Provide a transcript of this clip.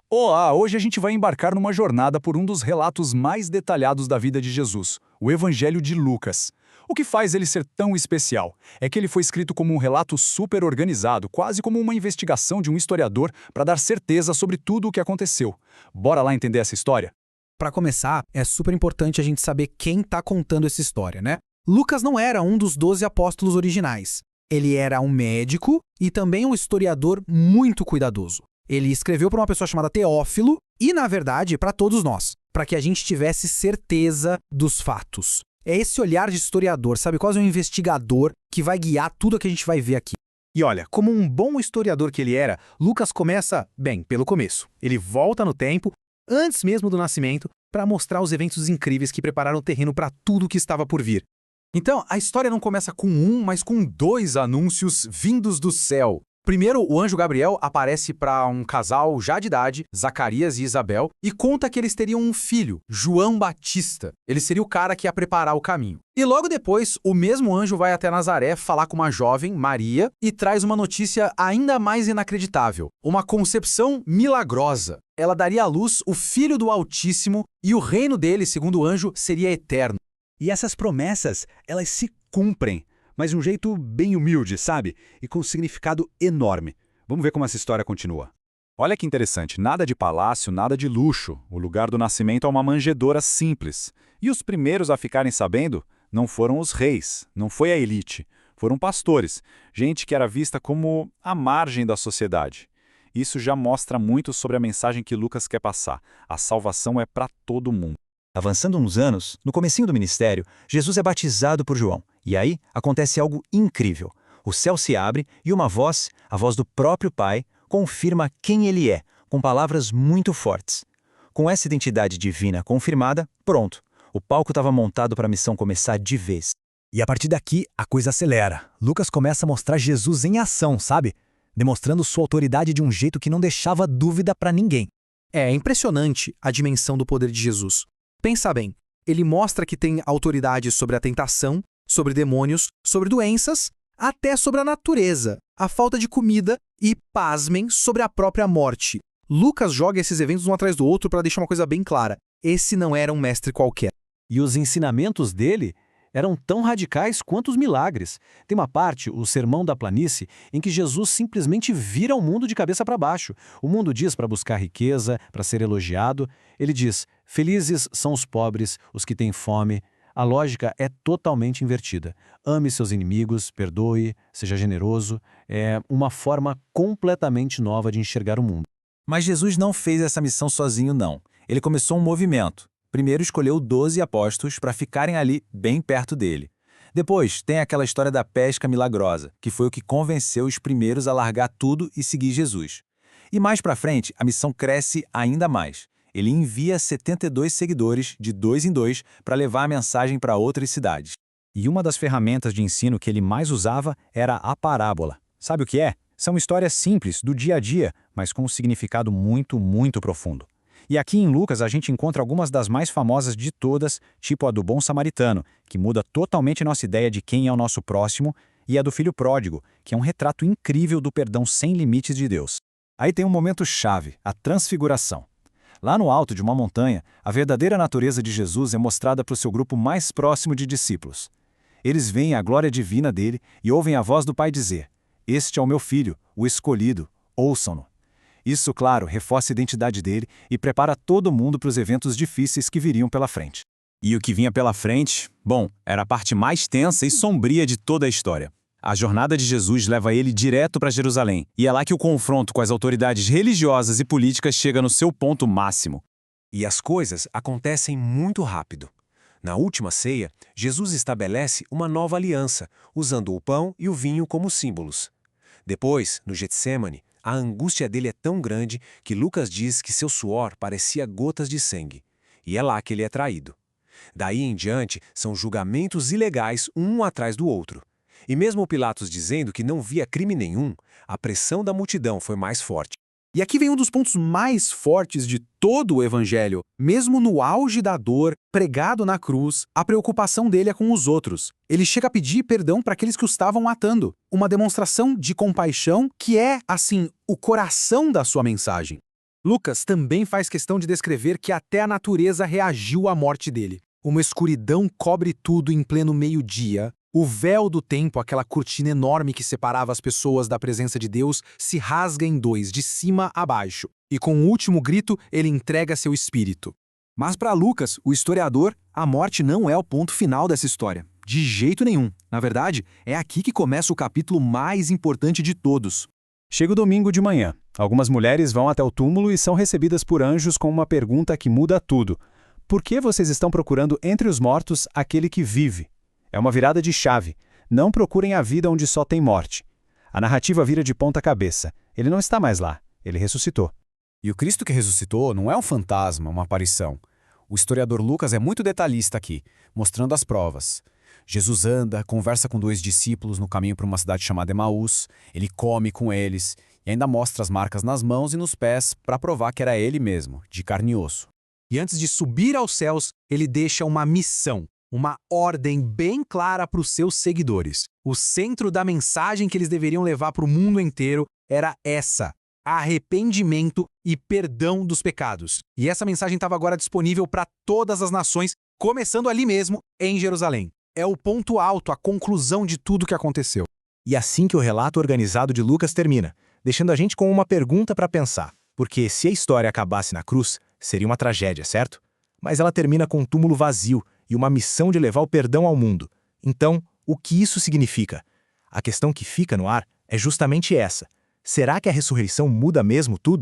Olá, hoje a gente vai embarcar numa jornada por um dos relatos mais detalhados da vida de Jesus, o Evangelho de Lucas. O que faz ele ser tão especial é que ele foi escrito como um relato super organizado, quase como uma investigação de um historiador para dar certeza sobre tudo o que aconteceu. Bora lá entender essa história? Para começar, é super importante a gente saber quem está contando essa história, né? Lucas não era um dos 12 apóstolos originais. Ele era um médico e também um historiador muito cuidadoso. Ele escreveu para uma pessoa chamada Teófilo e, na verdade, para todos nós, para que a gente tivesse certeza dos fatos. É esse olhar de historiador, sabe? Quase um investigador que vai guiar tudo que a gente vai ver aqui. E olha, como um bom historiador que ele era, Lucas começa, bem, pelo começo. Ele volta no tempo, antes mesmo do nascimento, para mostrar os eventos incríveis que prepararam o terreno para tudo o que estava por vir. Então, a história não começa com um, mas com dois anúncios vindos do céu. Primeiro, o anjo Gabriel aparece para um casal já de idade, Zacarias e Isabel, e conta que eles teriam um filho, João Batista. Ele seria o cara que ia preparar o caminho. E logo depois, o mesmo anjo vai até Nazaré falar com uma jovem, Maria, e traz uma notícia ainda mais inacreditável: uma concepção milagrosa. Ela daria à luz o Filho do Altíssimo e o reino dele, segundo o anjo, seria eterno. E essas promessas, elas se cumprem, mas de um jeito bem humilde, sabe? E com um significado enorme. Vamos ver como essa história continua. Olha que interessante, nada de palácio, nada de luxo. O lugar do nascimento é uma manjedoura simples. E os primeiros a ficarem sabendo não foram os reis, não foi a elite. Foram pastores, gente que era vista como a margem da sociedade. Isso já mostra muito sobre a mensagem que Lucas quer passar. A salvação é para todo mundo. Avançando uns anos, no comecinho do ministério, Jesus é batizado por João. E aí acontece algo incrível. O céu se abre e uma voz, a voz do próprio Pai, confirma quem ele é, com palavras muito fortes. Com essa identidade divina confirmada, pronto. O palco estava montado para a missão começar de vez. E a partir daqui, a coisa acelera. Lucas começa a mostrar Jesus em ação, sabe? Demonstrando sua autoridade de um jeito que não deixava dúvida para ninguém. É impressionante a dimensão do poder de Jesus. Pensa bem, ele mostra que tem autoridade sobre a tentação, sobre demônios, sobre doenças, até sobre a natureza, a falta de comida e, pasmem, sobre a própria morte. Lucas joga esses eventos um atrás do outro para deixar uma coisa bem clara: esse não era um mestre qualquer. E os ensinamentos dele eram tão radicais quanto os milagres. Tem uma parte, o Sermão da Planície, em que Jesus simplesmente vira o mundo de cabeça para baixo. O mundo diz para buscar riqueza, para ser elogiado. Ele diz: felizes são os pobres, os que têm fome. A lógica é totalmente invertida. Ame seus inimigos, perdoe, seja generoso. É uma forma completamente nova de enxergar o mundo. Mas Jesus não fez essa missão sozinho, não. Ele começou um movimento. Primeiro escolheu 12 apóstolos para ficarem ali bem perto dele. Depois tem aquela história da pesca milagrosa, que foi o que convenceu os primeiros a largar tudo e seguir Jesus. E mais para frente, a missão cresce ainda mais. Ele envia 72 seguidores, de 2 em 2, para levar a mensagem para outras cidades. E uma das ferramentas de ensino que ele mais usava era a parábola. Sabe o que é? São histórias simples, do dia a dia, mas com um significado muito, muito profundo. E aqui em Lucas a gente encontra algumas das mais famosas de todas, tipo a do bom samaritano, que muda totalmente nossa ideia de quem é o nosso próximo, e a do filho pródigo, que é um retrato incrível do perdão sem limites de Deus. Aí tem um momento chave, a transfiguração. Lá no alto de uma montanha, a verdadeira natureza de Jesus é mostrada para o seu grupo mais próximo de discípulos. Eles veem a glória divina dele e ouvem a voz do Pai dizer: "Este é o meu filho, o escolhido, ouçam-no." Isso, claro, reforça a identidade dele e prepara todo mundo para os eventos difíceis que viriam pela frente. E o que vinha pela frente, bom, era a parte mais tensa e sombria de toda a história. A jornada de Jesus leva ele direto para Jerusalém, e é lá que o confronto com as autoridades religiosas e políticas chega no seu ponto máximo. E as coisas acontecem muito rápido. Na última ceia, Jesus estabelece uma nova aliança, usando o pão e o vinho como símbolos. Depois, no Getsêmani, a angústia dele é tão grande que Lucas diz que seu suor parecia gotas de sangue. E é lá que ele é traído. Daí em diante, são julgamentos ilegais um atrás do outro. E mesmo Pilatos dizendo que não via crime nenhum, a pressão da multidão foi mais forte. E aqui vem um dos pontos mais fortes de todo o Evangelho. Mesmo no auge da dor, pregado na cruz, a preocupação dele é com os outros. Ele chega a pedir perdão para aqueles que o estavam matando. Uma demonstração de compaixão que é, assim, o coração da sua mensagem. Lucas também faz questão de descrever que até a natureza reagiu à morte dele. Uma escuridão cobre tudo em pleno meio-dia. O véu do tempo, aquela cortina enorme que separava as pessoas da presença de Deus, se rasga em dois, de cima a baixo. E com o último grito, ele entrega seu espírito. Mas para Lucas, o historiador, a morte não é o ponto final dessa história. De jeito nenhum. Na verdade, é aqui que começa o capítulo mais importante de todos. Chega o domingo de manhã. Algumas mulheres vão até o túmulo e são recebidas por anjos com uma pergunta que muda tudo. Por que vocês estão procurando entre os mortos aquele que vive? É uma virada de chave. Não procurem a vida onde só tem morte. A narrativa vira de ponta cabeça. Ele não está mais lá. Ele ressuscitou. E o Cristo que ressuscitou não é um fantasma, uma aparição. O historiador Lucas é muito detalhista aqui, mostrando as provas. Jesus anda, conversa com 2 discípulos no caminho para uma cidade chamada Emaús, ele come com eles e ainda mostra as marcas nas mãos e nos pés para provar que era ele mesmo, de carne e osso. E antes de subir aos céus, ele deixa uma missão, uma ordem bem clara para os seus seguidores. O centro da mensagem que eles deveriam levar para o mundo inteiro era essa: arrependimento e perdão dos pecados. E essa mensagem estava agora disponível para todas as nações, começando ali mesmo, em Jerusalém. É o ponto alto, a conclusão de tudo que aconteceu. E assim que o relato organizado de Lucas termina, deixando a gente com uma pergunta para pensar. Porque se a história acabasse na cruz, seria uma tragédia, certo? Mas ela termina com um túmulo vazio e uma missão de levar o perdão ao mundo. Então, o que isso significa? A questão que fica no ar é justamente essa. Será que a ressurreição muda mesmo tudo?